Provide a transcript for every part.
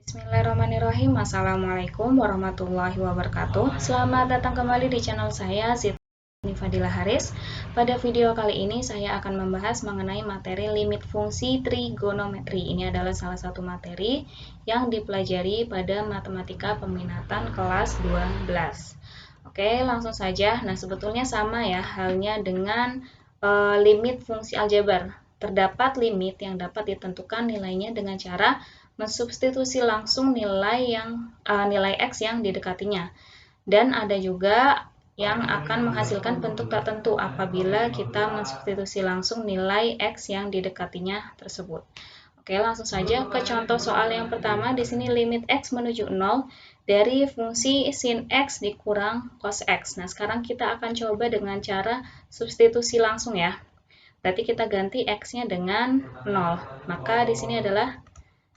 Bismillahirrahmanirrahim. Assalamualaikum warahmatullahi wabarakatuh. Selamat datang kembali di channel saya, Zidni Fadila Haris. Pada video kali ini saya akan membahas mengenai materi limit fungsi trigonometri. Ini adalah salah satu materi yang dipelajari pada matematika peminatan kelas 12. Oke, langsung saja. Nah, sebetulnya sama ya halnya dengan limit fungsi aljabar. Terdapat limit yang dapat ditentukan nilainya dengan cara mensubstitusi langsung nilai x yang didekatinya. Dan ada juga yang akan menghasilkan bentuk tak tentu apabila kita mensubstitusi langsung nilai x yang didekatinya tersebut. Oke, langsung saja ke contoh soal yang pertama. Di sini limit x menuju 0 dari fungsi sin x dikurang cos x. Nah, sekarang kita akan coba dengan cara substitusi langsung ya. Berarti kita ganti x-nya dengan 0. Maka di sini adalah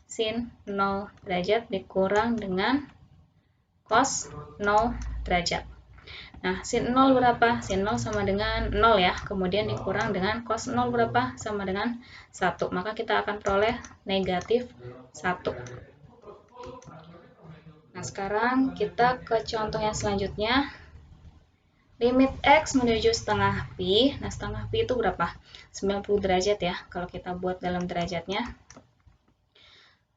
sin 0 derajat dikurang dengan cos 0 derajat. Nah, sin 0 berapa? Sin 0 sama dengan 0 ya. Kemudian dikurang dengan cos 0 berapa? Sama dengan 1. Maka kita akan peroleh negatif 1. Nah, sekarang kita ke contoh yang selanjutnya. Limit x menuju setengah pi. Nah, setengah pi itu berapa? 90 derajat ya. Kalau kita buat dalam derajatnya.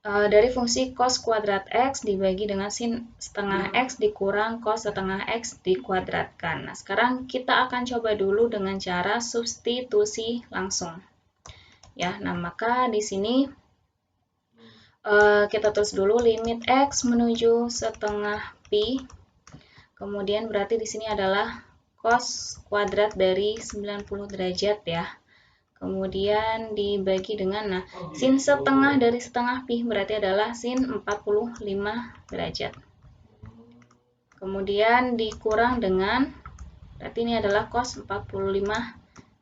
Dari fungsi cos kuadrat x dibagi dengan sin setengah x dikurang cos setengah x dikuadratkan. Nah, sekarang kita akan coba dulu dengan cara substitusi langsung. Ya, nah maka di sini kita tulis dulu limit x menuju setengah pi. Kemudian berarti di sini adalah cos kuadrat dari 90 derajat ya. Kemudian dibagi dengan, nah, sin setengah dari setengah pi berarti adalah sin 45 derajat. Kemudian dikurang dengan, berarti ini adalah cos 45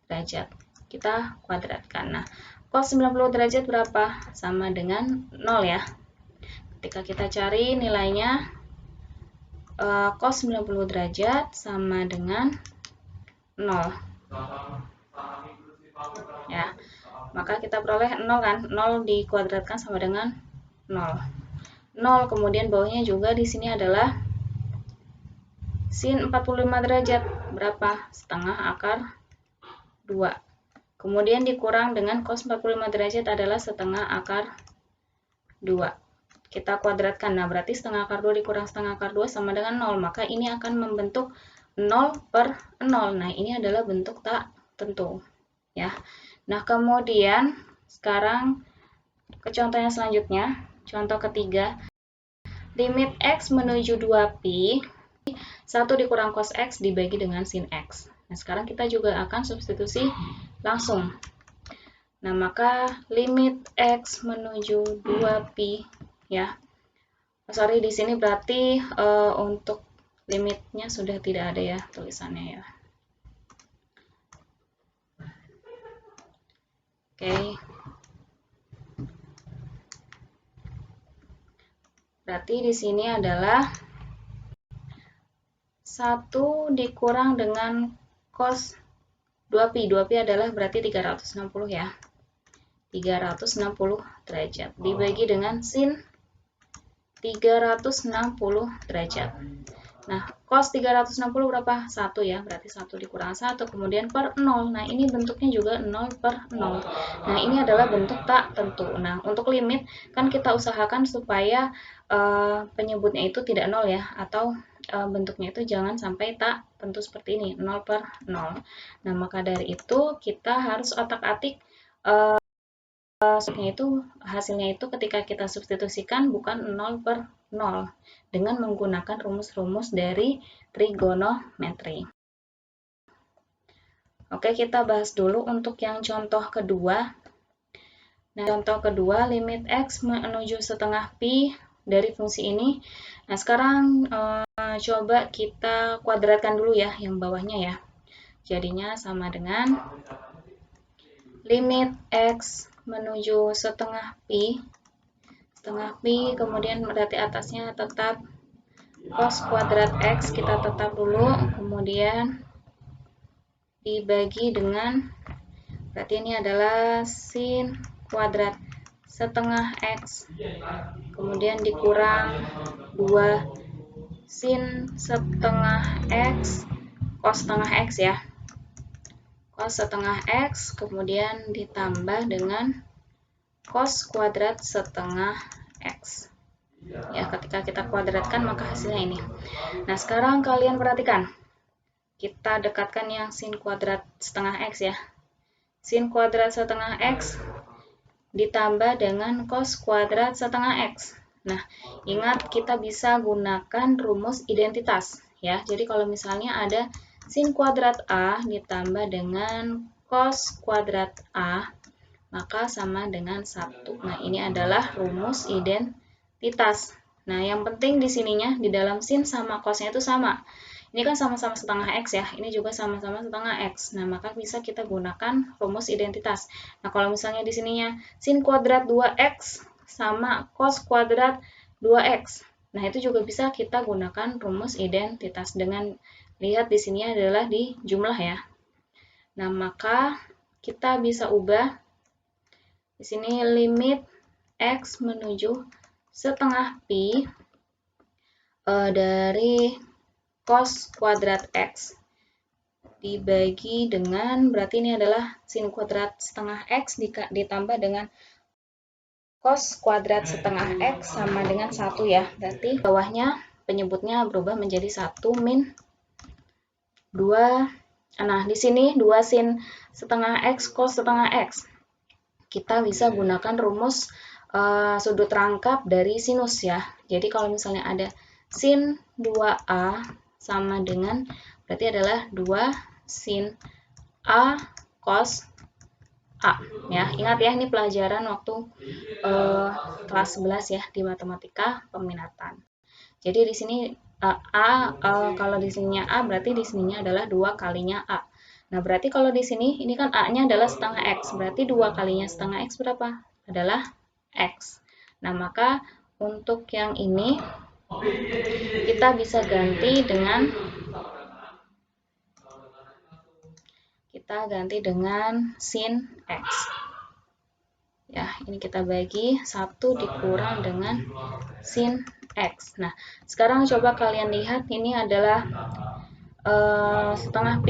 derajat. Kita kuadratkan. Nah, cos 90 derajat berapa? Sama dengan 0 ya. Ketika kita cari nilainya, cos 90 derajat sama dengan 0. Ya, maka kita peroleh 0 kan, 0 dikuadratkan sama dengan 0. 0, kemudian bawahnya juga di sini adalah sin 45 derajat, berapa? Setengah akar 2. Kemudian dikurang dengan cos 45 derajat adalah setengah akar 2. Kita kuadratkan, nah berarti setengah akar 2 dikurang setengah akar 2 sama dengan 0, maka ini akan membentuk 0 per 0. Nah, ini adalah bentuk tak tentu. Ya. Nah, kemudian sekarang ke contoh yang selanjutnya, contoh ketiga. Limit x menuju 2pi, 1 dikurang cos x dibagi dengan sin x. Nah, sekarang kita juga akan substitusi langsung. Nah, maka limit x menuju 2pi ya. Sorry, di sini berarti untuk limitnya sudah tidak ada ya tulisannya ya. Oke. Berarti di sini adalah 1 dikurang dengan cos 2pi. 2pi adalah berarti 360 ya. 360 derajat dibagi dengan sin 360 derajat. Nah, cos 360 berapa? 1 ya, berarti 1 dikurang 1, kemudian per 0. Nah, ini bentuknya juga 0 per 0. Nah, ini adalah bentuk tak tentu. Nah, untuk limit, kan kita usahakan supaya penyebutnya itu tidak 0 ya, atau bentuknya itu jangan sampai tak tentu seperti ini, 0 per 0. Nah, maka dari itu kita harus otak-atik hasilnya itu ketika kita substitusikan bukan 0 per 0 dengan menggunakan rumus-rumus dari trigonometri. Oke, kita bahas dulu untuk yang contoh kedua. Nah, contoh kedua, limit x menuju setengah pi dari fungsi ini. Nah, sekarang coba kita kuadratkan dulu ya yang bawahnya ya. Jadinya sama dengan limit x menuju setengah pi, kemudian berarti atasnya tetap cos kuadrat x, kita tetap dulu, kemudian dibagi dengan, berarti ini adalah sin kuadrat setengah X, kemudian dikurang 2 sin setengah X, cos setengah X ya. Cos setengah X, kemudian ditambah dengan cos kuadrat setengah X. Ya, ketika kita kuadratkan maka hasilnya ini. Nah, sekarang kalian perhatikan. Kita dekatkan yang sin kuadrat setengah X ya. Sin kuadrat setengah X ditambah dengan cos kuadrat setengah X. Nah, ingat kita bisa gunakan rumus identitas ya. Jadi kalau misalnya ada sin kuadrat A ditambah dengan cos kuadrat A, maka sama dengan 1. Nah, ini adalah rumus identitas. Nah, yang penting di sininya di dalam sin sama cosnya itu sama. Ini kan sama-sama setengah X ya, ini juga sama-sama setengah X. Nah, maka bisa kita gunakan rumus identitas. Nah, kalau misalnya di sininya sin kuadrat 2X sama cos kuadrat 2X. Nah, itu juga bisa kita gunakan rumus identitas dengan lihat di sini adalah di jumlah ya. Nah, maka kita bisa ubah di sini limit X menuju setengah pi dari cos kuadrat X dibagi dengan, berarti ini adalah sin kuadrat setengah X ditambah dengan cos kuadrat setengah X sama dengan 1 ya. Berarti bawahnya penyebutnya berubah menjadi 1 min 2. Nah, di sini 2 sin setengah X cos setengah X. Kita bisa gunakan rumus sudut rangkap dari sinus ya. Jadi kalau misalnya ada sin 2A sama dengan, berarti adalah 2 sin A cos A. Ya, ingat ya, ini pelajaran waktu kelas 11 ya di matematika peminatan. Jadi di sini kalau di sininya A berarti di sininya adalah 2 kalinya A. Nah, berarti kalau di sini ini kan A-nya adalah setengah X, berarti 2 kalinya setengah X berapa? Adalah X. Nah, maka untuk yang ini kita bisa ganti dengan sin X. Ya, ini kita bagi 1 dikurang dengan sin X. Nah, sekarang coba kalian lihat ini adalah setengah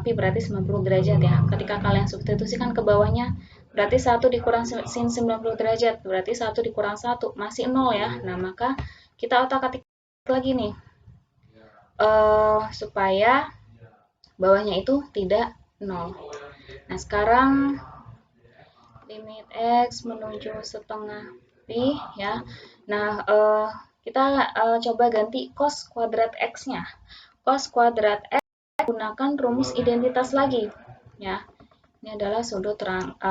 pi berarti 90 derajat ya. Ketika kalian substitusikan ke bawahnya, berarti 1 dikurang sin 90 derajat, berarti 1 dikurang 1, masih 0 ya. Nah, maka kita otak-atik lagi nih, supaya bawahnya itu tidak 0. Nah, sekarang limit X menuju setengah pi ya. Nah, kita coba ganti cos kuadrat X-nya. Cos kuadrat X gunakan rumus identitas lagi ya. Ini adalah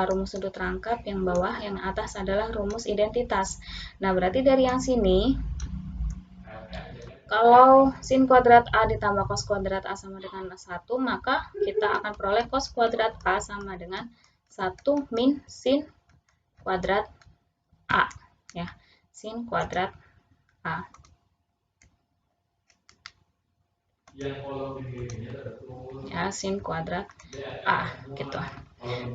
rumus sudut rangkap, yang bawah, yang atas adalah rumus identitas. Nah, berarti dari yang sini kalau sin kuadrat A ditambah cos kuadrat A sama dengan 1, maka kita akan peroleh cos kuadrat A sama dengan 1 min sin kuadrat A ya. Sin kuadrat A. Ya, sin kuadrat A gitu.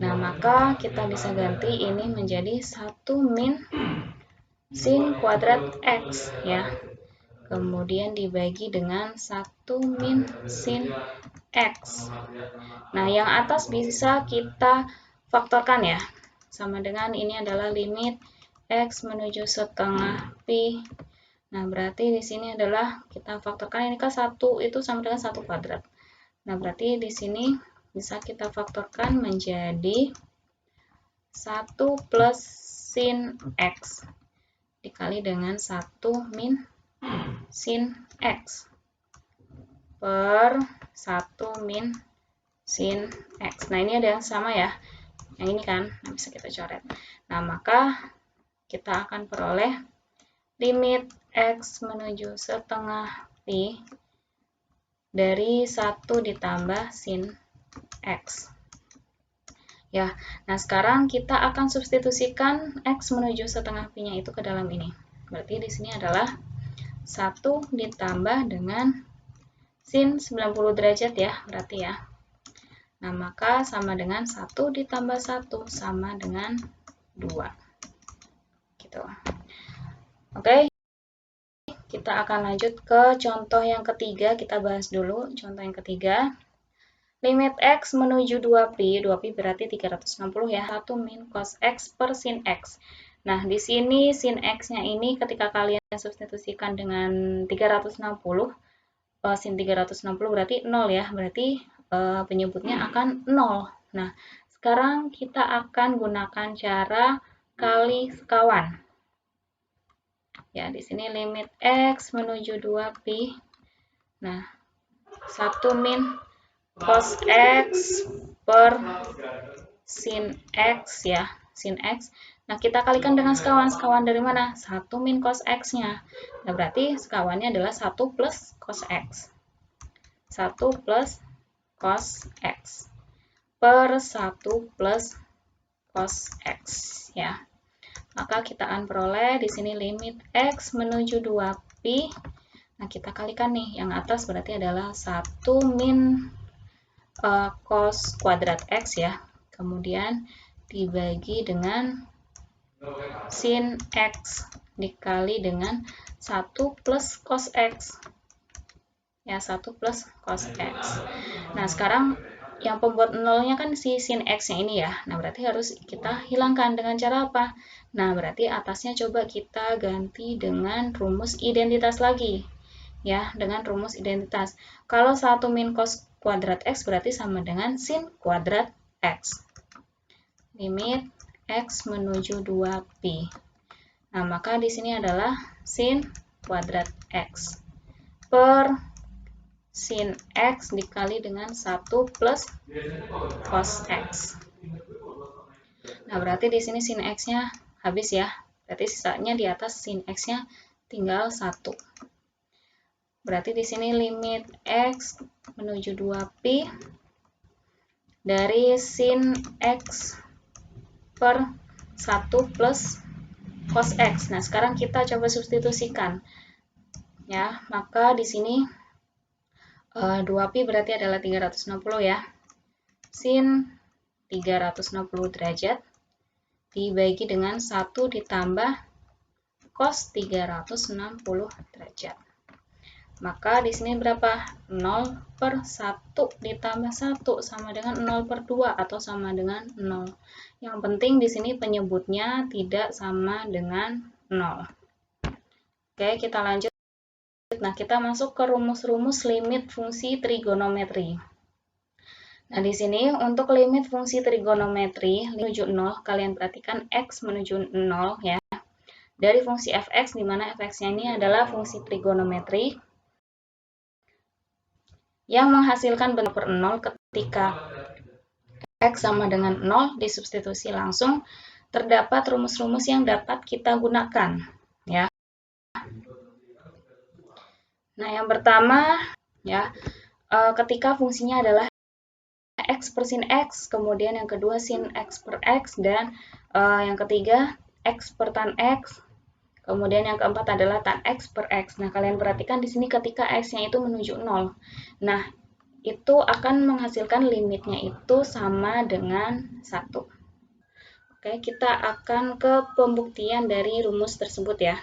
Nah, maka kita bisa ganti ini menjadi 1 min sin kuadrat X ya. Kemudian dibagi dengan 1 min sin X. Nah, yang atas bisa kita faktorkan ya. Sama dengan ini adalah limit X menuju setengah pi. Nah, berarti di sini adalah kita faktorkan, ini kan 1 itu sama dengan 1 kuadrat. Nah, berarti di sini bisa kita faktorkan menjadi 1 plus sin X dikali dengan 1 min sin X per 1 min sin X. Nah, ini ada yang sama ya. Yang ini kan, nah bisa kita coret. Nah, maka kita akan peroleh limit X menuju setengah pi dari 1 ditambah sin X. Ya, nah sekarang kita akan substitusikan X menuju setengah pi-nya itu ke dalam ini. Berarti di sini adalah 1 ditambah dengan sin 90 derajat ya, berarti ya. Nah, maka sama dengan 1 ditambah 1 sama dengan 2. Oke, kita akan lanjut ke contoh yang ketiga. Kita bahas dulu contoh yang ketiga. Limit X menuju 2pi, 2pi berarti 360 ya, 1 min cos X per sin X. Nah, di sini sin X-nya ini ketika kalian substitusikan dengan 360, sin 360 berarti 0 ya, berarti penyebutnya akan 0. Nah, sekarang kita akan gunakan cara kali sekawan. Ya, di sini limit X menuju 2pi. Nah, 1 min cos X per sin X ya, sin X. Nah, kita kalikan dengan sekawan. Sekawan dari mana? 1 min cos X-nya. Nah, berarti sekawannya adalah 1 plus cos X. 1 plus cos X per 1 plus cos X ya. Maka kita akan peroleh di sini limit X menuju 2pi. Nah, kita kalikan nih, yang atas berarti adalah 1 min cos kuadrat X ya. Kemudian dibagi dengan sin X dikali dengan 1 plus cos X. Ya, 1 plus cos X. Nah, sekarang yang pembuat nolnya kan si sin X-nya ini ya. Nah, berarti harus kita hilangkan dengan cara apa? Nah, berarti atasnya coba kita ganti dengan rumus identitas lagi. Ya, dengan rumus identitas. Kalau 1 min cos kuadrat X berarti sama dengan sin kuadrat X. Limit X menuju 2pi. Nah, maka di sini adalah sin kuadrat X per sin X dikali dengan 1 plus cos X. Nah, berarti di sini sin X-nya habis ya. Berarti sisanya di atas sin X-nya tinggal 1. Berarti di sini limit X menuju 2pi dari sin X per 1 plus cos X. Nah, sekarang kita coba substitusikan. Ya, maka di sini 2pi berarti adalah 360 ya. Sin 360 derajat dibagi dengan 1 ditambah cos 360 derajat. Maka di sini berapa? 0 per 1 ditambah 1 sama dengan 0 per 2 atau sama dengan 0. Yang penting di sini penyebutnya tidak sama dengan 0. Oke, kita lanjut. Nah, kita masuk ke rumus-rumus limit fungsi trigonometri. Nah, di sini untuk limit fungsi trigonometri menuju 0, kalian perhatikan X menuju 0 ya. Dari fungsi fx, di mana fx-nya ini adalah fungsi trigonometri yang menghasilkan bentuk per 0 ketika X sama dengan 0 disubstitusi langsung, terdapat rumus-rumus yang dapat kita gunakan. Ya. Nah, yang pertama, ya, ketika fungsinya adalah X per sin X, kemudian yang kedua sin X per X, dan yang ketiga X per tan X, kemudian yang keempat adalah tan X per X. Nah, kalian perhatikan di sini ketika X-nya itu menuju 0. Nah, itu akan menghasilkan limitnya itu sama dengan 1. Oke, kita akan ke pembuktian dari rumus tersebut ya.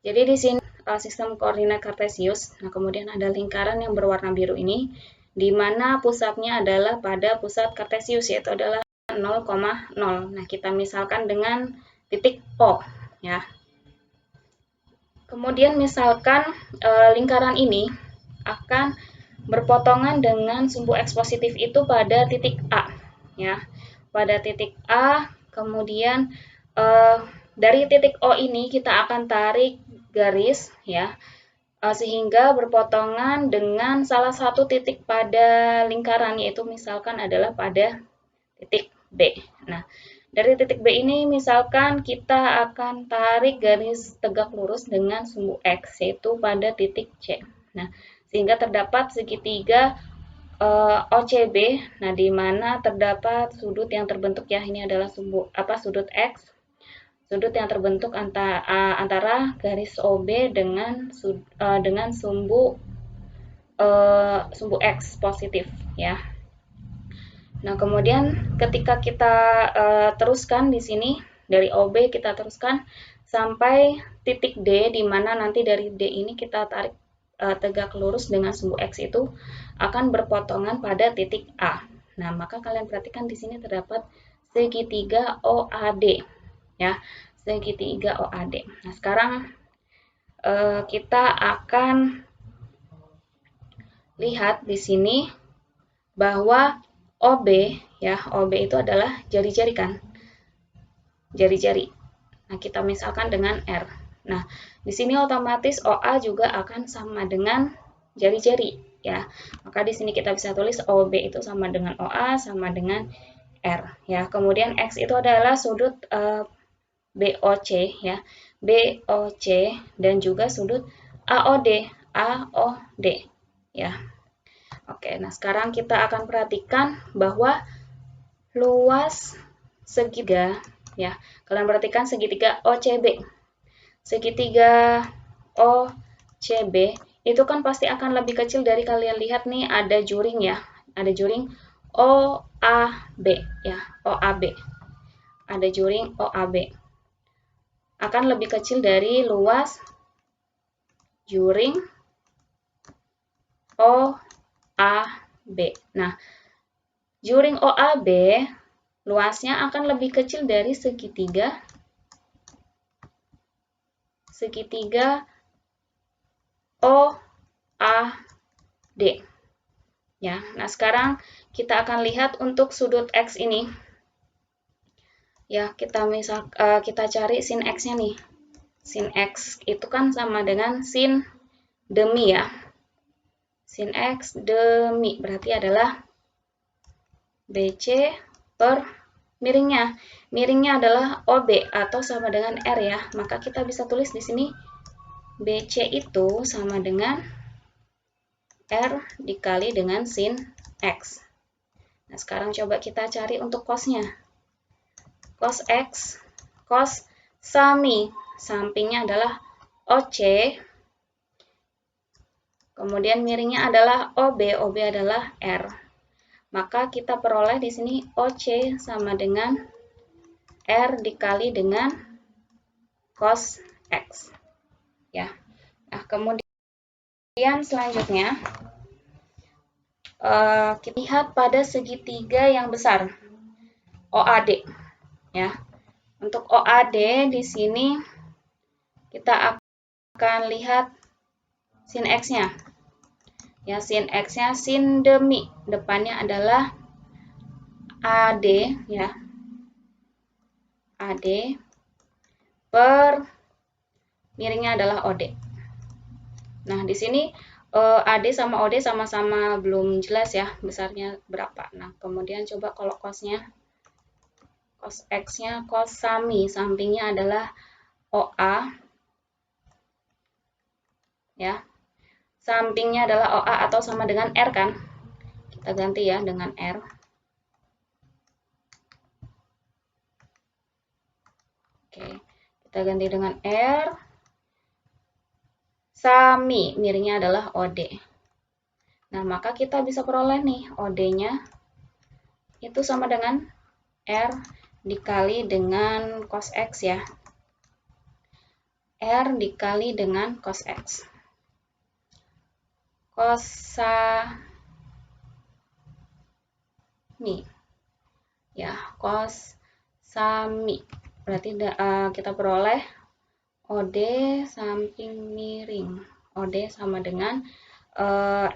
Jadi di sini sistem koordinat kartesius, nah kemudian ada lingkaran yang berwarna biru ini, di mana pusatnya adalah pada pusat kartesius, yaitu adalah 0,0. Nah, kita misalkan dengan titik O ya. Kemudian misalkan lingkaran ini akan berpotongan dengan sumbu X positif itu pada titik A ya. Pada titik A, kemudian dari titik O ini kita akan tarik garis ya, sehingga berpotongan dengan salah satu titik pada lingkaran, yaitu misalkan adalah pada titik B. Nah, dari titik B ini misalkan kita akan tarik garis tegak lurus dengan sumbu X, yaitu pada titik C. Nah, sehingga terdapat segitiga OCB, nah di mana terdapat sudut yang terbentuk ya, ini adalah sudut X, sudut yang terbentuk antara garis OB dengan sumbu X positif ya. Nah, kemudian ketika kita teruskan di sini dari OB kita teruskan sampai titik D, di mana nanti dari D ini kita tarik tegak lurus dengan sumbu X itu akan berpotongan pada titik A. Nah, maka kalian perhatikan di sini terdapat segitiga OAD, ya, segitiga OAD. Nah, sekarang kita akan lihat di sini bahwa OB, ya, OB itu adalah jari-jari kan, jari-jari. Nah, kita misalkan dengan R. Nah, di sini otomatis OA juga akan sama dengan jari-jari, ya. Maka di sini kita bisa tulis OB itu sama dengan OA sama dengan R, ya. Kemudian X itu adalah sudut BOC, ya. BOC dan juga sudut AOD, ya. Oke, nah sekarang kita akan perhatikan bahwa luas segitiga, ya. Kalian perhatikan segitiga OCB. Segitiga OCB itu kan pasti akan lebih kecil dari, kalian lihat nih ada juring, ya. Ada juring OAB, ya. OAB. Ada juring OAB. Akan lebih kecil dari luas juring OAB. Nah, juring OAB luasnya akan lebih kecil dari segitiga OAD. Ya, nah sekarang kita akan lihat untuk sudut X ini. Ya, kita cari sin X-nya nih. Sin X itu kan sama dengan sin demi, ya. Sin X demi berarti adalah BC per miringnya. Miringnya adalah OB atau sama dengan R, ya. Maka kita bisa tulis di sini BC itu sama dengan R dikali dengan sin X. Nah, sekarang coba kita cari untuk cosnya. Cos X, cos sami, sampingnya adalah OC, kemudian miringnya adalah OB, OB adalah R. Maka kita peroleh di sini OC sama dengan R dikali dengan cos X. Ya. Nah, kemudian selanjutnya kita lihat pada segitiga yang besar OAD, ya. Untuk OAD di sini kita akan lihat sin X-nya. Ya, sin X-nya sin demi, depannya adalah AD, ya. AD per miringnya adalah OD. Nah, di sini AD sama OD sama-sama belum jelas, ya, besarnya berapa. Nah, kemudian coba kalau cosnya, cos X-nya cos sami, sampingnya adalah OA, ya. Sampingnya adalah OA atau sama dengan R kan. Kita ganti ya dengan R. Oke, kita ganti dengan R. Sami, miringnya adalah OD. Nah, maka kita bisa peroleh nih OD-nya itu sama dengan R dikali dengan cos X, ya. R dikali dengan cos X. Cos sami, ya, cos sami. Berarti kita peroleh OD samping miring. OD sama dengan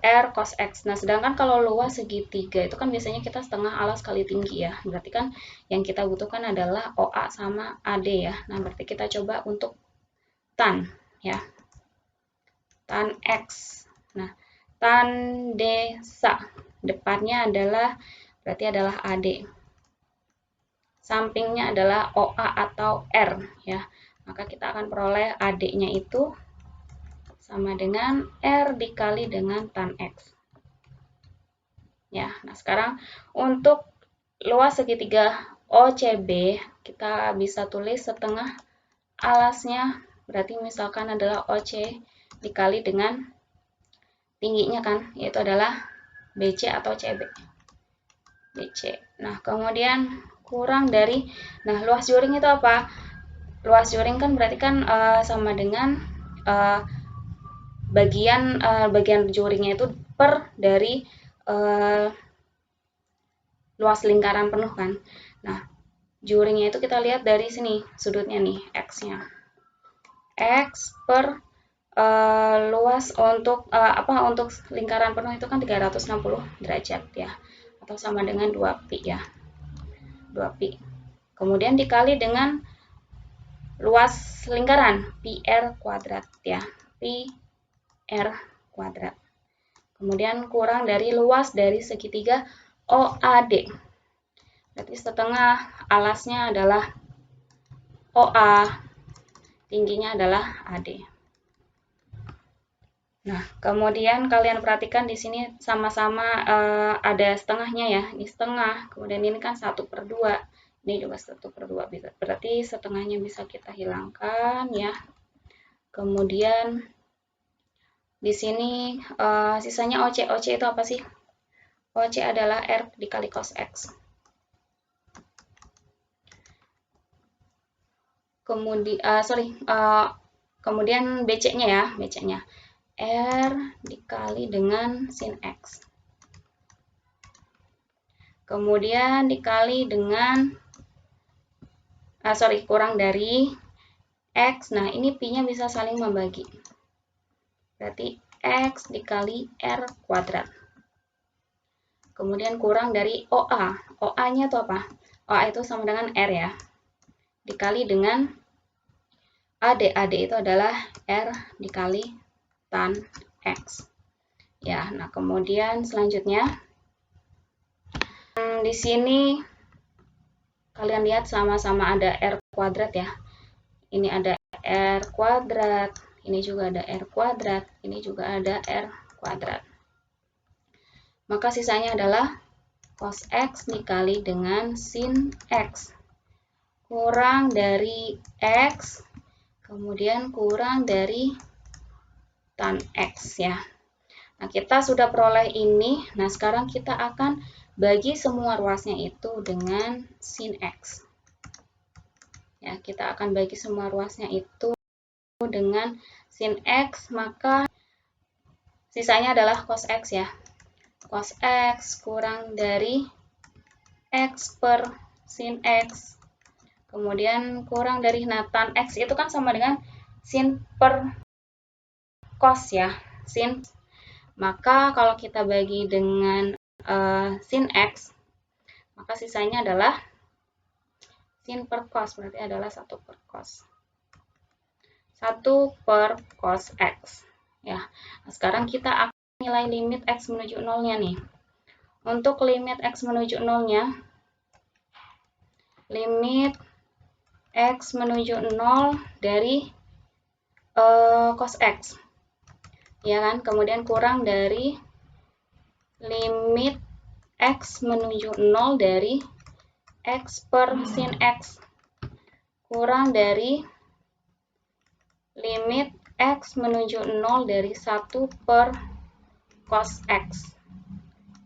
R cos X. Nah, sedangkan kalau luas segitiga itu kan biasanya kita setengah alas kali tinggi, ya. Berarti kan yang kita butuhkan adalah OA sama AD, ya. Nah, berarti kita coba untuk tan, ya. Tan X. Nah, tan desa. Depannya adalah berarti adalah AD. Sampingnya adalah OA atau R, ya. Maka kita akan peroleh AD-nya itu sama dengan R dikali dengan tan X. Ya, nah sekarang untuk luas segitiga OCB, kita bisa tulis setengah alasnya, berarti misalkan adalah OC dikali dengan tingginya kan, yaitu adalah BC atau CB. BC. Nah, kemudian kurang dari, nah luas juring itu apa? Luas juring kan berarti kan sama dengan bagian juringnya itu per dari luas lingkaran penuh kan. Nah, juringnya itu kita lihat dari sini sudutnya nih, X-nya. X per luas untuk untuk lingkaran penuh itu kan 360 derajat ya, atau sama dengan 2pi ya, 2pi. Kemudian dikali dengan luas lingkaran pi r kuadrat ya, pi r kuadrat. Kemudian kurang dari luas dari segitiga OAD. Berarti setengah alasnya adalah OA, tingginya adalah AD. Nah, kemudian kalian perhatikan di sini sama-sama ada setengahnya ya. Ini setengah, kemudian ini kan 1/2. Ini juga 1/2. Berarti setengahnya bisa kita hilangkan ya. Kemudian di sini sisanya OC. OC itu apa sih? OC adalah R dikali cos X. Kemudian BC-nya ya, BC-nya R dikali dengan sin X. Kemudian dikali dengan kurang dari X. Nah, ini pi-nya bisa saling membagi. Berarti X dikali R kuadrat. Kemudian kurang dari OA. OA-nya itu apa? OA itu sama dengan R ya. Dikali dengan AD. AD itu adalah R dikali tan X. Ya, nah kemudian selanjutnya di sini kalian lihat sama-sama ada R kuadrat ya. Ini ada R kuadrat, ini juga ada R kuadrat, ini juga ada R kuadrat. Maka sisanya adalah cos X dikali dengan sin X. Kurang dari X, kemudian kurang dari tan X ya. Nah, kita sudah peroleh ini. Nah, sekarang kita akan bagi semua ruasnya itu dengan sin X. Ya, kita akan bagi semua ruasnya itu dengan sin X, maka sisanya adalah cos X ya. Cos X kurang dari X per sin X. Kemudian kurang dari, nah tan X itu kan sama dengan sin per cos ya, sin. Maka kalau kita bagi dengan sin X, maka sisanya adalah sin per cos, berarti adalah 1 per cos. 1 per cos X. Ya, nah, sekarang kita akan nilai limit X menuju 0-nya nih. Untuk limit X menuju 0-nya, limit X menuju 0 dari cos X. Ya kan, kemudian kurang dari limit X menuju 0 dari X per sin X, kurang dari limit X menuju 0 dari 1 per cos X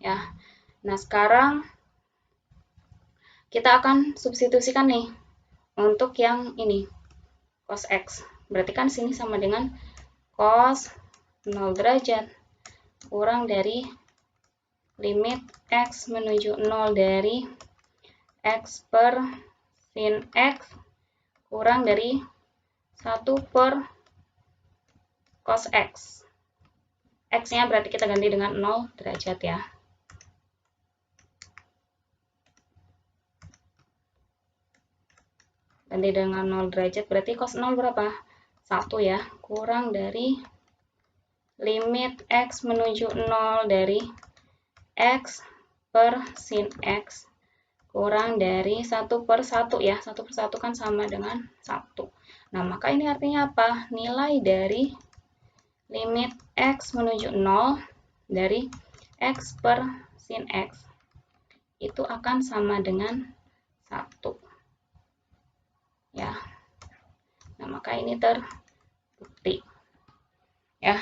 ya. Nah, sekarang kita akan substitusikan nih untuk yang ini, cos X. Berarti kan sini sama dengan cos 0 derajat kurang dari limit X menuju 0 dari X per sin X kurang dari 1 per cos X. X-nya berarti kita ganti dengan 0 derajat ya. Ganti dengan 0 derajat berarti cos 0 berapa? 1 ya, kurang dari limit X menuju 0 dari X per sin X kurang dari 1 per 1 ya. 1 per 1 kan sama dengan 1. Nah, maka ini artinya apa? Nilai dari limit X menuju 0 dari X per sin X itu akan sama dengan 1. Ya. Nah, maka ini terbukti. Ya.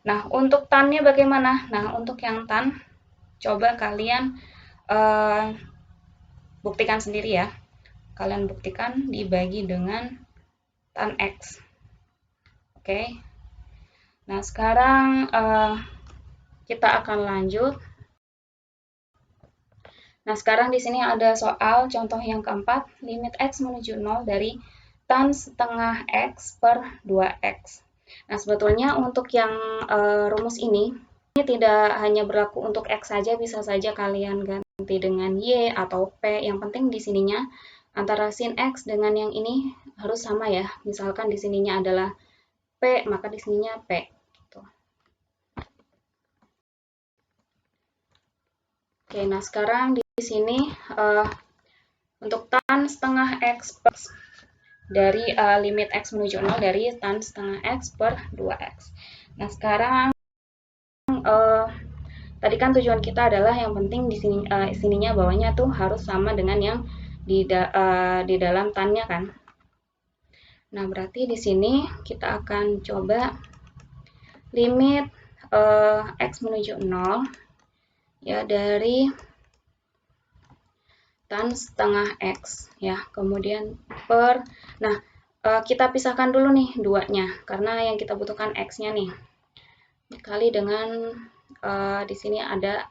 Nah, untuk tan-nya bagaimana? Nah, untuk yang tan, coba kalian buktikan sendiri ya. Kalian buktikan dibagi dengan tan X. Oke. Nah, sekarang kita akan lanjut. Nah, sekarang di sini ada soal contoh yang keempat, limit X menuju 0 dari tan setengah X per 2X. Nah, sebetulnya untuk yang rumus ini tidak hanya berlaku untuk X saja, bisa saja kalian ganti dengan Y atau P. Yang penting di sininya antara sin X dengan yang ini harus sama ya. Misalkan di sininya adalah P, maka di sininya P. Gitu. Oke, nah sekarang di sini untuk tan setengah X per dari limit X menuju 0 dari tan setengah X per 2X. Nah, sekarang tadi kan tujuan kita adalah yang penting di sini sininya bawahnya tuh harus sama dengan yang di dalam tannya kan. Nah, berarti di sini kita akan coba limit X menuju 0 ya dari tan setengah X ya, kemudian per, nah kita pisahkan dulu nih duanya karena yang kita butuhkan X-nya nih dikali dengan di sini ada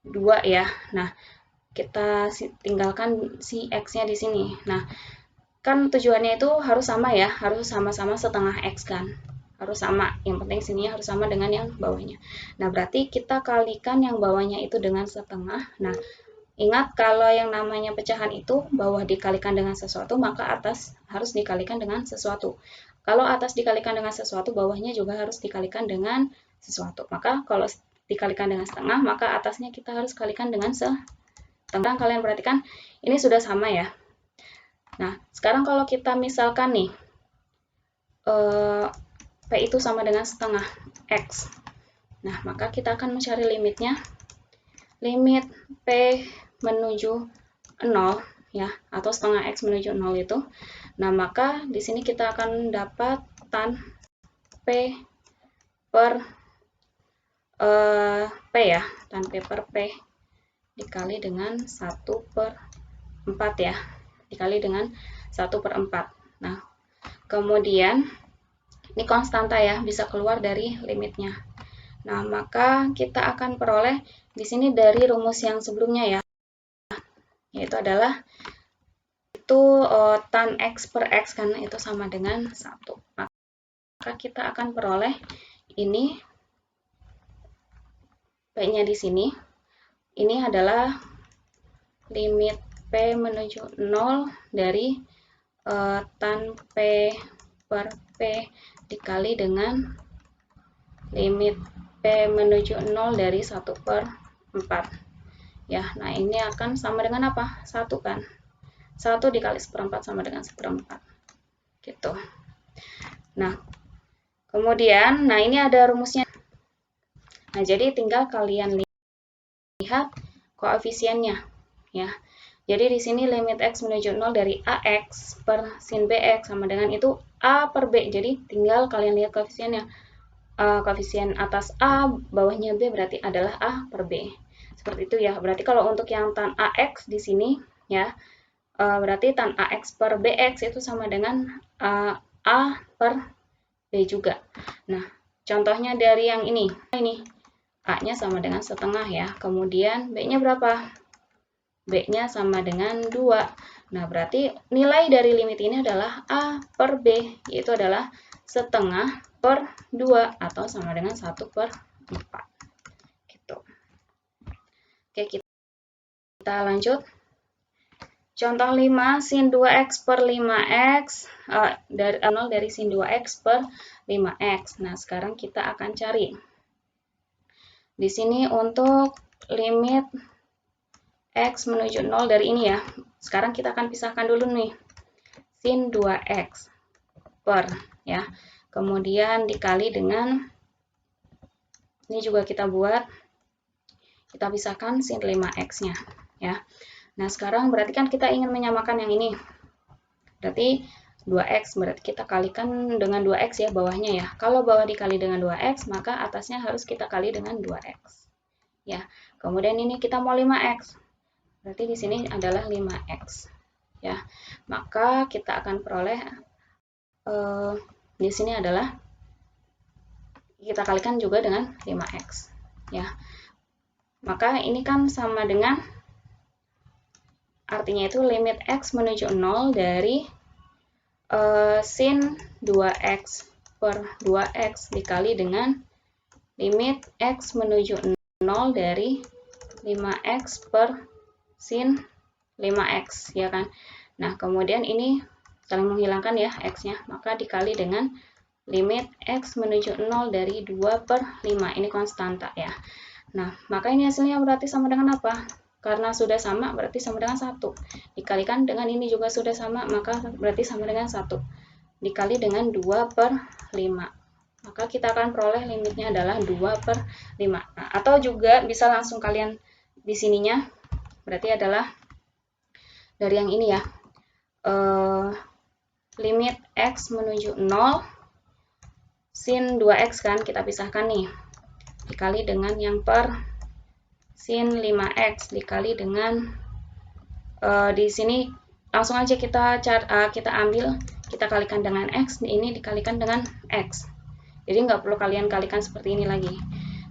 2 ya. Nah, kita tinggalkan si X-nya di sini. Nah, kan tujuannya itu harus sama ya, harus sama-sama setengah X kan. Harus sama, yang penting sininya harus sama dengan yang bawahnya. Nah, berarti kita kalikan yang bawahnya itu dengan setengah. Nah, ingat kalau yang namanya pecahan itu bawah dikalikan dengan sesuatu, maka atas harus dikalikan dengan sesuatu. Kalau atas dikalikan dengan sesuatu, bawahnya juga harus dikalikan dengan sesuatu. Maka kalau dikalikan dengan setengah, maka atasnya kita harus kalikan dengan setengah. Kalian perhatikan, ini sudah sama ya. Nah, sekarang kalau kita misalkan nih, P itu sama dengan setengah X. Nah, maka kita akan mencari limitnya. Limit P menuju 0 ya, atau setengah X menuju 0 itu. Nah, maka di sini kita akan dapat tan P per P ya, tan P per P dikali dengan 1/4 ya, dikali dengan 1/4. Nah, kemudian ini konstanta ya, bisa keluar dari limitnya. Nah, maka kita akan peroleh di sini dari rumus yang sebelumnya ya, yaitu adalah itu tan X per X kan itu sama dengan 1. Maka kita akan peroleh ini P-nya di sini. Ini adalah limit P menuju 0 dari tan P per P dikali dengan limit P menuju 0 dari 1/4 ya. Nah, ini akan sama dengan apa? 1 kan? 1 dikali 1/4 sama dengan 1/4 gitu. Nah, kemudian nah ini ada rumusnya. Nah, jadi tinggal kalian lihat koefisiennya ya. Jadi di sini limit X menuju 0 dari AX per sin BX sama dengan itu A per B. Jadi tinggal kalian lihat koefisiennya. Koefisien atas A, bawahnya B berarti adalah A per B. Seperti itu ya. Berarti kalau untuk yang tan AX di sini ya, berarti tan AX per BX itu sama dengan A per B juga. Nah, contohnya dari yang ini A-nya sama dengan setengah ya. Kemudian B-nya berapa? B-nya sama dengan 2. Nah, berarti nilai dari limit ini adalah A per B, yaitu adalah setengah per 2 atau sama dengan 1/4. Gitu. Oke, kita lanjut. Contoh 5, sin 2X per 5X, dari 0 dari sin 2X per 5X. Nah, sekarang kita akan cari. Di sini untuk limit X menuju 0 dari ini ya. Sekarang kita akan pisahkan dulu nih. Sin 2X per ya. Kemudian dikali dengan, ini juga kita buat, kita pisahkan sin 5X-nya ya. Nah, sekarang berarti kan kita ingin menyamakan yang ini. Berarti 2X, berarti kita kalikan dengan 2X ya bawahnya ya. Kalau bawah dikali dengan 2X, maka atasnya harus kita kali dengan 2X. Ya. Kemudian ini kita mau 5X. Berarti di sini adalah 5x. Ya. Maka kita akan peroleh di sini adalah kita kalikan juga dengan 5x. Ya. Maka ini kan sama dengan, artinya itu limit x menuju 0 dari sin 2x per 2x dikali dengan limit x menuju 0 dari 5x per sin 5x, ya kan. Nah, kemudian ini saling menghilangkan ya x-nya, maka dikali dengan limit x menuju 0 dari 2 per 5, ini konstanta ya. Nah, maka ini hasilnya berarti sama dengan apa? Karena sudah sama, berarti sama dengan 1. Dikalikan dengan ini juga sudah sama, maka berarti sama dengan 1. Dikali dengan 2 per 5. Maka kita akan peroleh limitnya adalah 2 per 5. Nah, atau juga bisa langsung kalian di sininya, berarti adalah dari yang ini ya. Limit x menuju 0, sin 2x kan, kita pisahkan nih. Dikali dengan yang per sin 5x dikali dengan di sini langsung aja kita ambil, kita kalikan dengan x, ini dikalikan dengan x. Jadi nggak perlu kalian kalikan seperti ini lagi.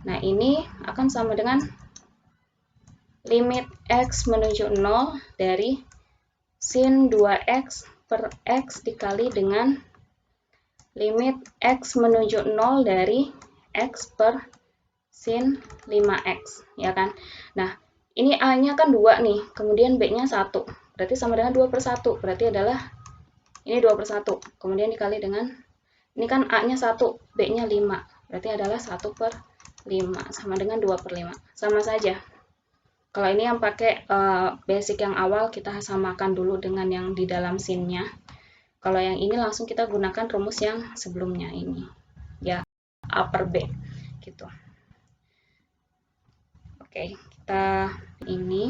Nah, ini akan sama dengan limit x menuju 0 dari sin 2x per x dikali dengan limit x menuju 0 dari x per sin 5x, ya kan. Nah, ini a-nya kan 2 nih, kemudian b-nya 1, berarti sama dengan 2 per 1, berarti adalah ini 2 per 1, kemudian dikali dengan, ini kan a-nya 1, b-nya 5, berarti adalah 1 per 5, sama dengan 2 per 5, sama saja. Kalau ini yang pakai basic yang awal, kita samakan dulu dengan yang di dalam sin-nya. Kalau yang ini langsung kita gunakan rumus yang sebelumnya ini, ya, a per b, gitu. Oke, kita ini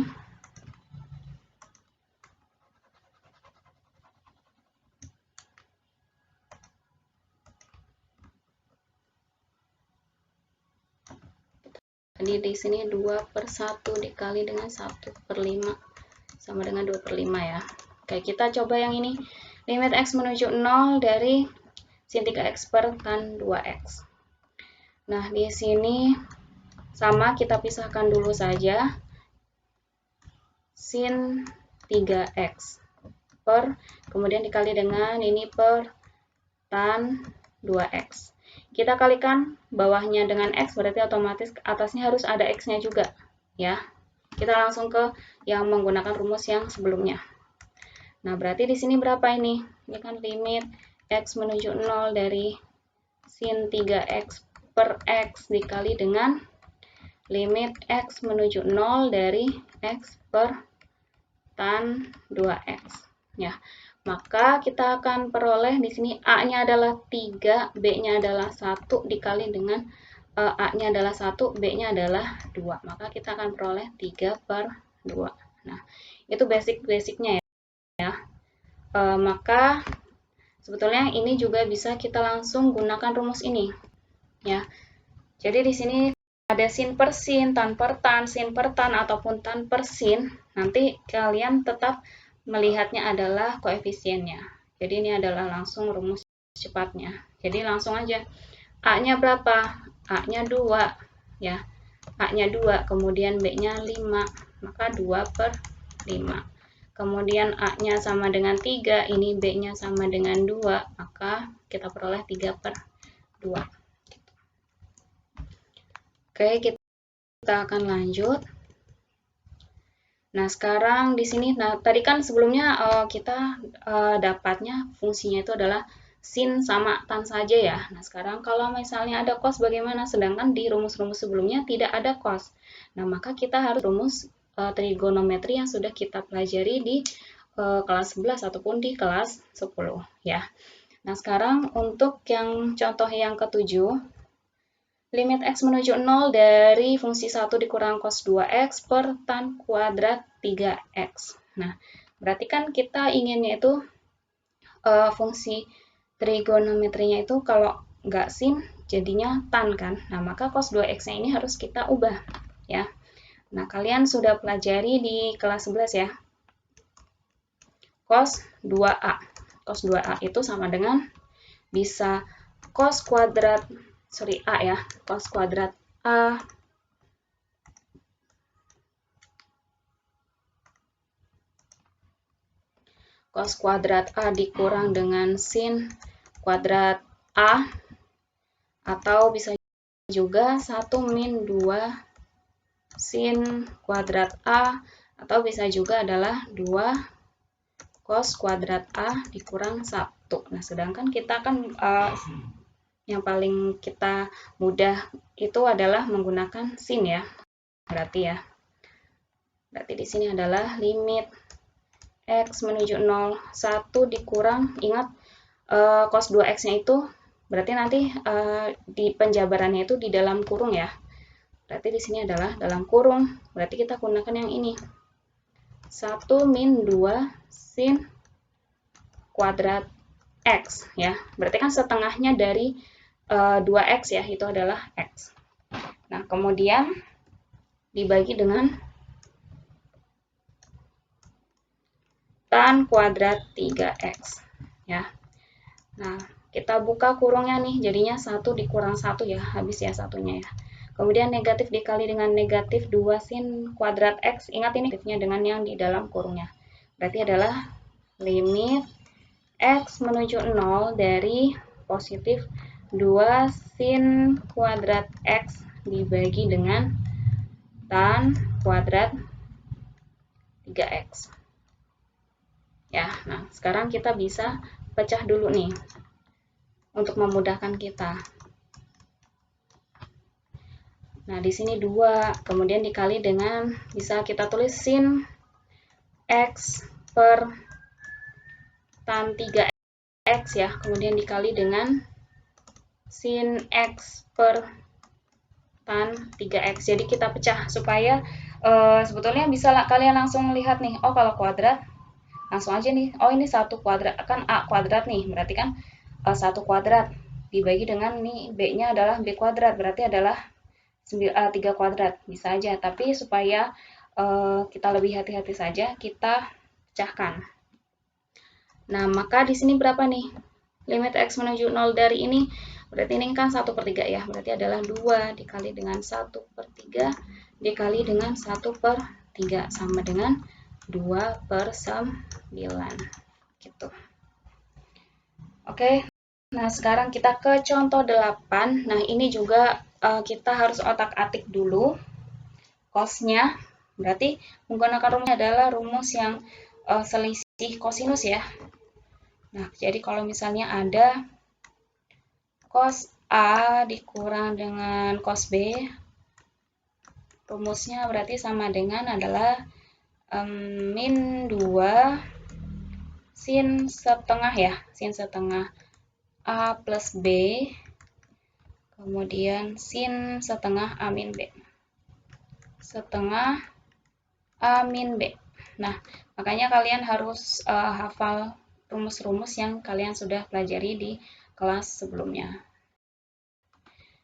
jadi di sini 2 per 1 dikali dengan 1 per 5 sama dengan 2 per 5 ya. Oke, kita coba yang ini. Limit x menuju 0 dari sin 3x per tan 2x. Nah, di sini sama, kita pisahkan dulu saja. Sin 3x per, kemudian dikali dengan ini per tan 2x. Kita kalikan bawahnya dengan x, berarti otomatis atasnya harus ada x-nya juga, ya. Kita langsung ke yang menggunakan rumus yang sebelumnya. Nah, berarti di sini berapa ini? Ini kan limit x menuju 0 dari sin 3x per x dikali dengan limit x menuju 0 dari x per tan 2x. Ya. Maka kita akan peroleh di sini a-nya adalah 3, b-nya adalah 1 dikali dengan a-nya adalah 1, b-nya adalah 2. Maka kita akan peroleh 3 per 2. Nah, itu basic-basicnya ya. Maka sebetulnya ini juga bisa kita langsung gunakan rumus ini. Ya. Jadi di sini ada sin per sin, tan per tan, sin per tan, ataupun tan per sin. Nanti kalian tetap melihatnya adalah koefisiennya. Jadi ini adalah langsung rumus cepatnya. Jadi langsung aja. A-nya berapa? A-nya 2. Ya. A-nya 2, kemudian B-nya 5. Maka 2 per 5. Kemudian A-nya sama dengan 3, ini B-nya sama dengan 2. Maka kita peroleh 3 per 2. Oke, kita akan lanjut. Nah, sekarang di sini, nah tadi kan sebelumnya kita dapatnya fungsinya itu adalah sin sama tan saja ya. Nah, sekarang kalau misalnya ada cos bagaimana? Sedangkan di rumus-rumus sebelumnya tidak ada cos. Nah, maka kita harus rumus trigonometri yang sudah kita pelajari di kelas 11 ataupun di kelas 10 ya. Nah, sekarang untuk yang contoh yang ketujuh, limit x menuju 0 dari fungsi 1 dikurang cos 2x per tan kuadrat 3x. Nah, berarti kan kita inginnya itu fungsi trigonometrinya itu kalau nggak sin jadinya tan kan. Nah, maka cos 2x-nya ini harus kita ubah ya. Nah, kalian sudah pelajari di kelas 11 ya. Cos 2A. Cos 2A itu sama dengan bisa cos kuadrat, A ya, cos kuadrat A cos kuadrat A dikurang dengan sin kuadrat A, atau bisa juga 1 min 2 sin kuadrat A, atau bisa juga adalah 2 cos kuadrat A dikurang 1. Nah, sedangkan kita kan yang paling kita mudah itu adalah menggunakan sin ya. Berarti di sini adalah limit X menuju 0, 1 dikurang, ingat cos 2X-nya itu berarti nanti di penjabarannya itu di dalam kurung ya. Berarti di sini adalah dalam kurung, berarti kita gunakan yang ini. 1 min 2 sin kuadrat X ya. Berarti kan setengahnya dari 2X ya, itu adalah X. Nah, kemudian dibagi dengan tan kuadrat 3X ya. Nah, kita buka kurungnya nih, jadinya 1 dikurang 1 ya, habis ya satunya ya. Kemudian negatif dikali dengan negatif 2 sin kuadrat X, ingat ini negatifnya dengan yang di dalam kurungnya. Berarti adalah limit X menuju 0 dari positif 2 sin kuadrat X dibagi dengan tan kuadrat 3X. Ya, nah sekarang kita bisa pecah dulu nih untuk memudahkan kita. Nah, di sini 2, kemudian dikali dengan, bisa kita tulis sin X per tan 3X ya, kemudian dikali dengan sin X per tan 3X. Jadi kita pecah supaya sebetulnya bisa kalian langsung lihat nih, oh kalau kuadrat langsung aja nih, oh ini 1 kuadrat, kan A kuadrat nih, berarti kan 1 kuadrat dibagi dengan nih B-nya adalah B kuadrat, berarti adalah 3 kuadrat, bisa aja. Tapi supaya kita lebih hati-hati saja, kita pecahkan. Nah, maka di sini berapa nih? Limit X menuju 0 dari ini, berarti ini kan 1/3 ya, berarti adalah 2 dikali dengan 1/3 dikali dengan 1/3, sama dengan 2/9 gitu. Oke, nah sekarang kita ke contoh 8. Nah, ini juga kita harus otak-atik dulu cosnya. Berarti menggunakan rumusnya adalah rumus yang selisih kosinus ya. Nah, jadi kalau misalnya ada cos A dikurang dengan cos B, rumusnya berarti sama dengan adalah min 2 sin setengah ya, sin setengah A plus B, kemudian sin setengah A min B, setengah A min B. Nah, makanya kalian harus hafal rumus-rumus yang kalian sudah pelajari di kelas sebelumnya.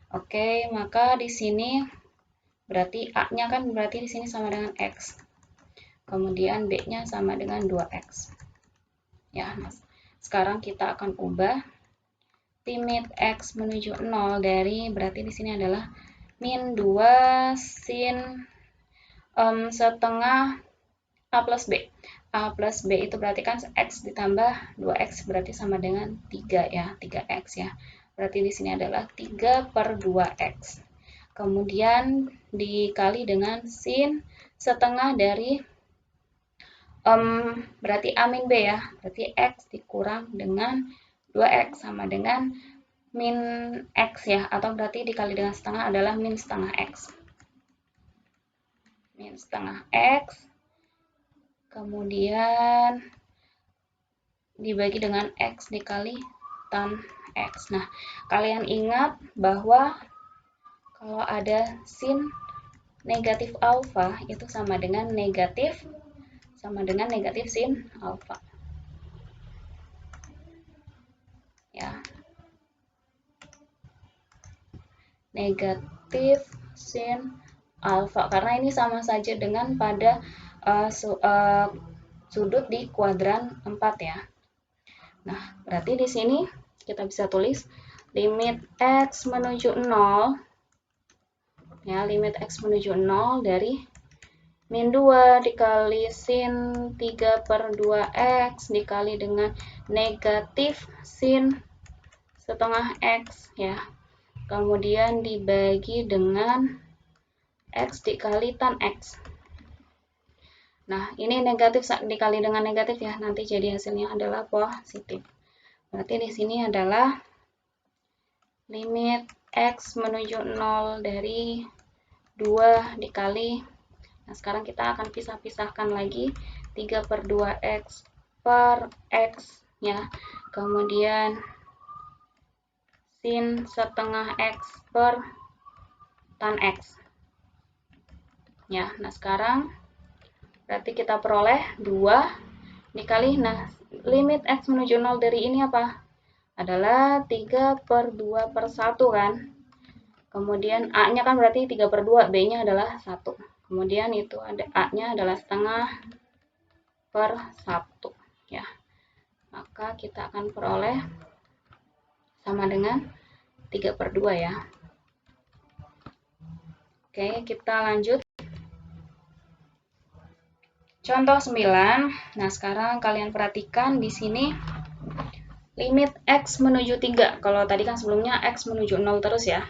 Oke, maka di sini berarti A-nya kan berarti di sini sama dengan X. Kemudian B-nya sama dengan 2X. Ya, nah, sekarang kita akan ubah limit X menuju 0 dari, berarti di sini adalah min 2 sin setengah A plus B. A plus B itu berarti kan X ditambah 2X, berarti sama dengan 3 ya, 3X ya. Berarti di sini adalah 3/2X. Kemudian dikali dengan sin setengah dari berarti A min B ya, berarti X dikurang dengan 2X sama dengan min X ya, atau berarti dikali dengan setengah adalah min setengah X. Min setengah X, kemudian dibagi dengan X dikali tan X. Nah, kalian ingat bahwa kalau ada sin negatif alfa itu sama dengan negatif sin alfa. Ya. Negatif sin alfa, karena ini sama saja dengan pada sudut di kuadran 4 ya. Nah, berarti di sini kita bisa tulis limit x menuju 0, ya, limit x menuju 0 dari min 2 dikali sin 3 per 2x dikali dengan negatif sin setengah x, ya. Kemudian dibagi dengan x dikali tan x. Nah, ini negatif dikali dengan negatif ya, nanti jadi hasilnya adalah positif. Berarti di sini adalah limit x menuju 0 dari 2 dikali, nah sekarang kita akan pisah-pisahkan lagi 3 per 2x per x, ya. Kemudian sin setengah x per tan x. Ya, nah sekarang berarti kita peroleh 2 dikali, nah limit x menuju 0 dari ini apa? Adalah 3 per 2 per 1 kan. Kemudian A-nya kan berarti 3 per 2, B-nya adalah 1. Kemudian itu ada A-nya adalah setengah per 1. Ya. Maka kita akan peroleh sama dengan 3 per 2 ya. Oke, kita lanjut. Contoh 9. Nah, sekarang kalian perhatikan di sini limit x menuju 3. Kalau tadi kan sebelumnya x menuju 0 terus ya.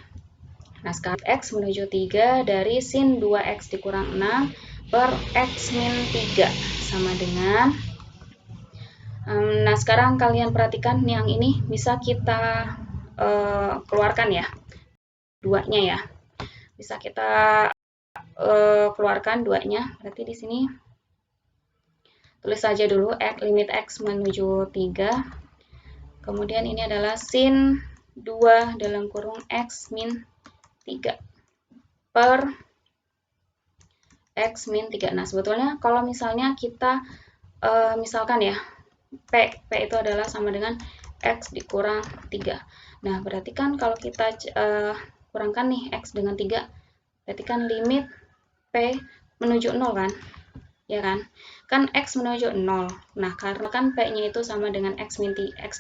Nah, sekarang x menuju 3 dari sin 2x dikurang 6 per x min 3 sama dengan, nah sekarang kalian perhatikan yang ini bisa kita keluarkan ya, duanya ya. Bisa kita keluarkan duanya, berarti di sini tulis saja dulu limit x menuju 3. Kemudian ini adalah sin 2 dalam kurung x min 3 per x min 3. Nah, sebetulnya kalau misalnya kita misalkan ya, P itu adalah sama dengan x dikurang 3. Nah, berarti kan kalau kita kurangkan nih x dengan 3, berarti kan limit P menuju 0 kan? Ya kan? Kan x menuju 0. Nah, karena kan P-nya itu sama dengan x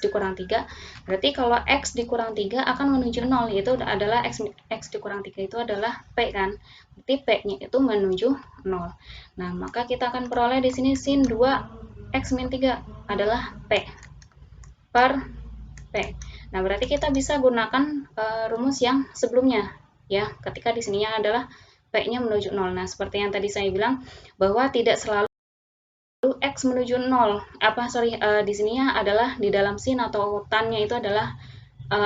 dikurang 3, berarti kalau x dikurang 3 akan menuju 0, yaitu adalah x dikurang 3 itu adalah P kan? Berarti P-nya itu menuju 0. Nah, maka kita akan peroleh di sini sin 2 x min 3 adalah P per P. Nah, berarti kita bisa gunakan rumus yang sebelumnya ya, ketika di sininya adalah P-nya menuju 0. Nah, seperti yang tadi saya bilang bahwa tidak selalu x menuju 0. Di sininya adalah di dalam sin atau tan-nya itu adalah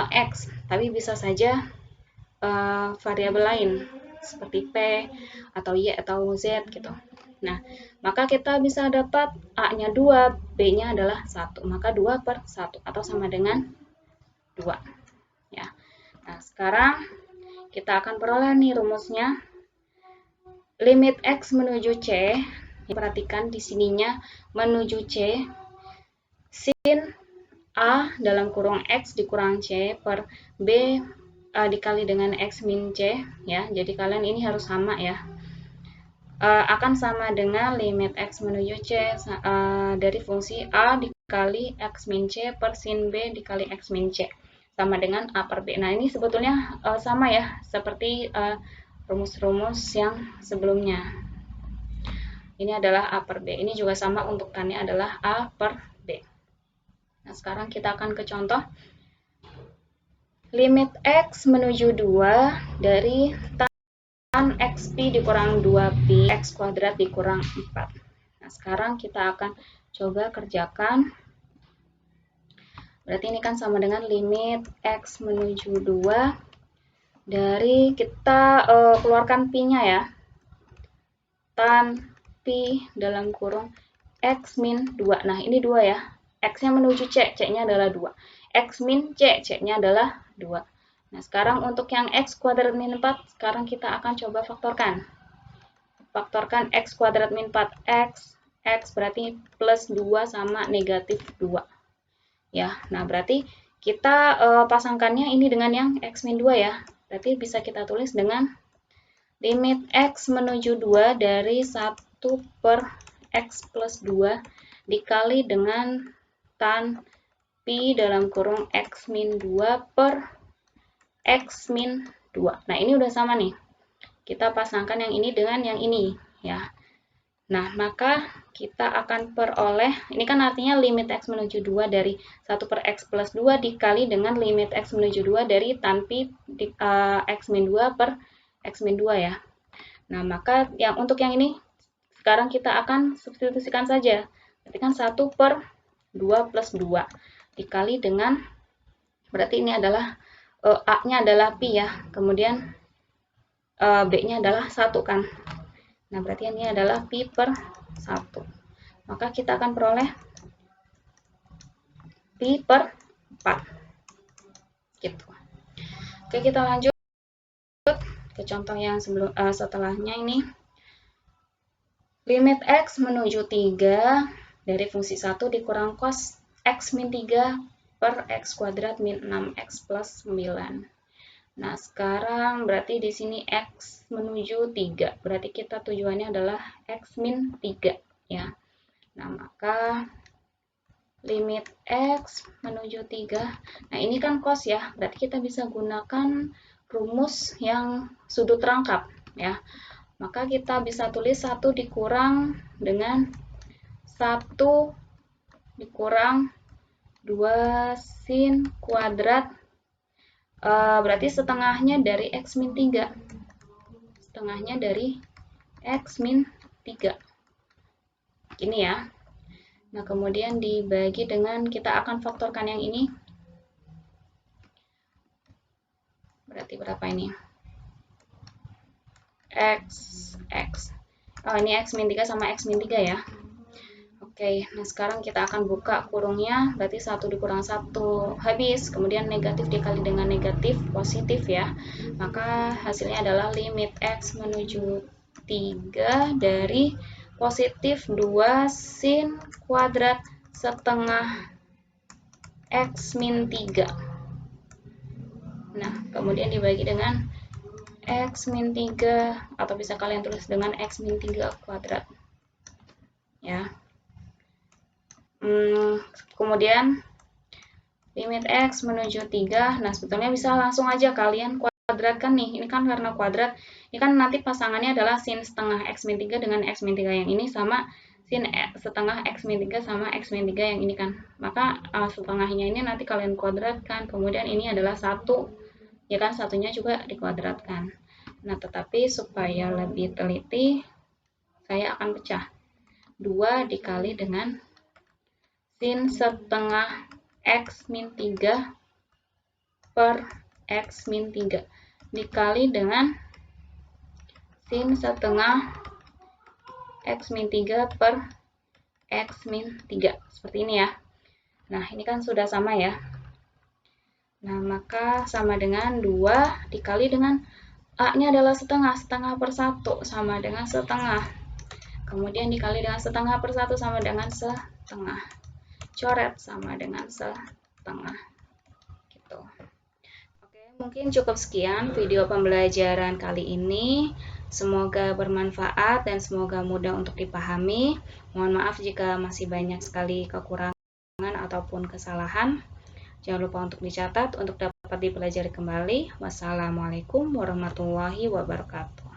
x, tapi bisa saja variabel lain seperti P atau Y atau Z gitu. Nah, maka kita bisa dapat A-nya 2, B-nya adalah 1. Maka 2 per 1 atau sama dengan 2. Ya. Nah, sekarang kita akan peroleh nih rumusnya. Limit x menuju C, perhatikan di sininya menuju C, sin A dalam kurung x dikurang C per B dikali dengan x min C, ya. Jadi kalian ini harus sama ya. Akan sama dengan limit x menuju C dari fungsi A dikali x min C per sin B dikali x min C sama dengan A per B. Nah, ini sebetulnya sama ya, seperti rumus-rumus yang sebelumnya. Ini adalah A per B. Ini juga sama untuk tan-nya adalah A per B. Nah, sekarang kita akan ke contoh. Limit x menuju 2 dari tan xp dikurang 2pi x kuadrat dikurang 4. Nah, sekarang kita akan coba kerjakan. Berarti ini kan sama dengan limit x menuju 2 dari kita keluarkan pi-nya ya. Tan pi dalam kurung x min 2. Nah, ini 2 ya. X-nya menuju C, C-nya adalah 2. X min C, C-nya adalah 2. Nah, sekarang untuk yang x kuadrat min 4, sekarang kita akan coba faktorkan. Faktorkan x kuadrat min 4x, x berarti plus 2 sama negatif 2. Ya, nah berarti kita pasangkannya ini dengan yang x min 2 ya. Berarti bisa kita tulis dengan limit X menuju 2 dari 1 per X plus 2 dikali dengan tan Pi dalam kurung X min 2 per X min 2. Nah, ini udah sama nih. Kita pasangkan yang ini dengan yang ini, ya. Nah, maka kita akan peroleh, ini kan artinya limit X menuju 2 dari 1 per X plus 2 dikali dengan limit X menuju 2 dari tan Pi X min 2 per X min 2, ya. Nah, maka untuk yang ini, sekarang kita akan substitusikan saja. Berarti kan 1 per 2 plus 2 dikali dengan, berarti ini adalah A-nya adalah Pi, ya, kemudian B-nya adalah 1 kan. Nah, berarti ini adalah Pi per 1. Maka kita akan peroleh Pi per 4. Gitu. Oke, kita lanjut ke contoh yang setelahnya ini. Limit X menuju 3 dari fungsi 1 dikurang cos X min 3 per X kuadrat min 6X plus 9. Nah, sekarang berarti di sini X menuju 3. Berarti kita tujuannya adalah X min 3, ya. Nah, maka limit X menuju 3. Nah, ini kan cos, ya. Berarti kita bisa gunakan rumus yang sudut rangkap, ya. Maka kita bisa tulis 1 dikurang dengan 1 dikurang 2 sin kuadrat, berarti setengahnya dari X min 3. Setengahnya dari X min 3. Ini, ya. Nah, kemudian dibagi dengan, kita akan faktorkan yang ini. Berarti berapa ini? X. Oh, ini X min 3 sama X min 3, ya. Oke, nah sekarang kita akan buka kurungnya, berarti 1 dikurang 1 habis, kemudian negatif dikali dengan negatif, positif, ya. Maka hasilnya adalah limit X menuju 3 dari positif 2 sin kuadrat setengah X min 3. Nah, kemudian dibagi dengan X min 3, atau bisa kalian tulis dengan X min 3 kuadrat, ya. Kemudian limit X menuju 3, nah sebetulnya bisa langsung aja kalian kuadratkan nih, ini kan karena kuadrat, ini kan nanti pasangannya adalah sin setengah X min 3 dengan X min 3 yang ini sama sin setengah X min 3 sama X min 3 yang ini kan, maka setengahnya ini nanti kalian kuadratkan, kemudian ini adalah 1, ya kan, satunya juga dikuadratkan. Nah, tetapi supaya lebih teliti, saya akan pecah 2 dikali dengan sin setengah X min 3 per X min 3 dikali dengan sin setengah X min 3 per X min 3. Seperti ini, ya. Nah, ini kan sudah sama, ya. Nah, maka sama dengan 2 dikali dengan A-nya adalah setengah. Setengah per 1 sama dengan setengah. Kemudian dikali dengan setengah per 1 sama dengan setengah. Coret sama dengan setengah, gitu. Oke, mungkin cukup sekian video pembelajaran kali ini. Semoga bermanfaat dan semoga mudah untuk dipahami. Mohon maaf jika masih banyak sekali kekurangan ataupun kesalahan. Jangan lupa untuk dicatat untuk dapat dipelajari kembali. Wassalamualaikum warahmatullahi wabarakatuh.